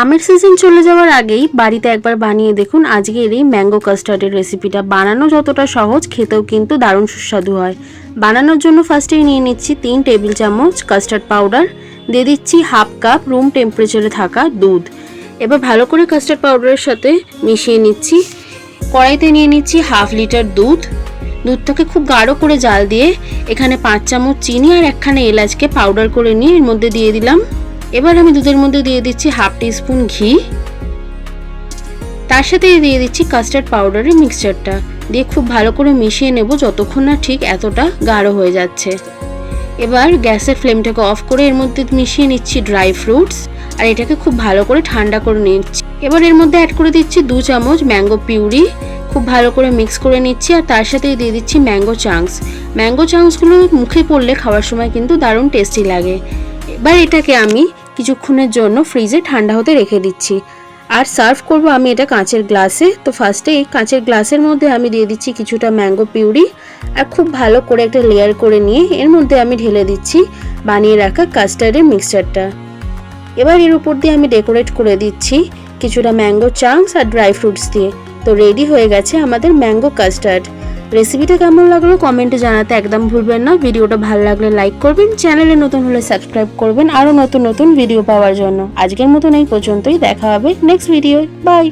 আমের সিজন চলে যাওয়ার আগেই বাড়িতে একবার বানিয়ে দেখুন আজকের এই ম্যাঙ্গো কাস্টার্ডের রেসিপিটা। বানানো যতটা সহজ, খেতেও কিন্তু দারুণ সুস্বাদু হয়। বানানোর জন্য ফার্স্টেই নিয়ে নিচ্ছি 3 টেবিল চামচ কাস্টার্ড পাউডার, দিয়ে দিচ্ছি হাফ কাপ রুম টেম্পারেচারে থাকা দুধ। এবার ভালো করে কাস্টার্ড পাউডারের সাথে মিশিয়ে নিচ্ছি। কড়াইতে নিয়ে নিচ্ছি হাফ লিটার দুধ। দুধটাকে খুব গাঢ় করে জাল দিয়ে এখানে 5 চামচ চিনি আর একখানা এলাচকে পাউডার করে নিয়ে এর মধ্যে দিয়ে দিলাম। এবার আমি দুধের মধ্যে দিয়ে দিচ্ছি হাফ টিস্পুন ঘি, তার সাথে দিয়ে দিচ্ছি কাস্টার্ড পাউডারের মিক্সচারটা, দিয়ে খুব ভালো করে মিশিয়ে নেব যতক্ষণ না ঠিক এতটা গাঢ় হয়ে যাচ্ছে। এবার গ্যাসের ফ্লেমটাকে অফ করে এর মধ্যে মিশিয়ে নিচ্ছি ড্রাই ফ্রুটস আর এটাকে খুব ভালো করে ঠান্ডা করে নিচ্ছি। এবার এর মধ্যে অ্যাড করে দিচ্ছি 2 চামচ ম্যাঙ্গো পিউরি, খুব ভালো করে মিক্স করে নিচ্ছি আর তার সাথে দিয়ে দিচ্ছি ম্যাঙ্গো চাংস। ম্যাঙ্গো চাংসগুলো মুখে পড়লে খাওয়ার সময় কিন্তু দারুণ টেস্টি লাগে। এবার এটাকে আমি কিছুক্ষণের জন্য ফ্রিজে ঠান্ডা হতে রেখে দিচ্ছি আর সার্ভ করব আমি এটা কাঁচের গ্লাসে। তো ফার্স্টে এই কাঁচের গ্লাসের মধ্যে আমি দিয়ে দিচ্ছি কিছুটা ম্যাঙ্গো পিউরি আর খুব ভালো করে একটা লেয়ার করে নিয়ে এর মধ্যে আমি ঢেলে দিচ্ছি বানিয়ে রাখা কাস্টার্ডের মিক্সচারটা। এবার এর উপর দিয়ে আমি ডেকোরেট করে দিচ্ছি কিছুটা ম্যাঙ্গো চাংস আর ড্রাই ফ্রুটস দিয়ে। তো রেডি হয়ে গেছে আমাদের ম্যাঙ্গো কাস্টার্ড। রেসিপিটা কেমন লাগলো কমেন্টে জানাতে একদম ভুলবেন না। ভিডিওটা ভালো লাগলে লাইক করবেন, চ্যানেলে নতুন হলে সাবস্ক্রাইব করবেন আরও নতুন নতুন ভিডিও পাওয়ার জন্য। আজকের মতন এই পর্যন্তই, দেখা হবে নেক্সট ভিডিও। বাই।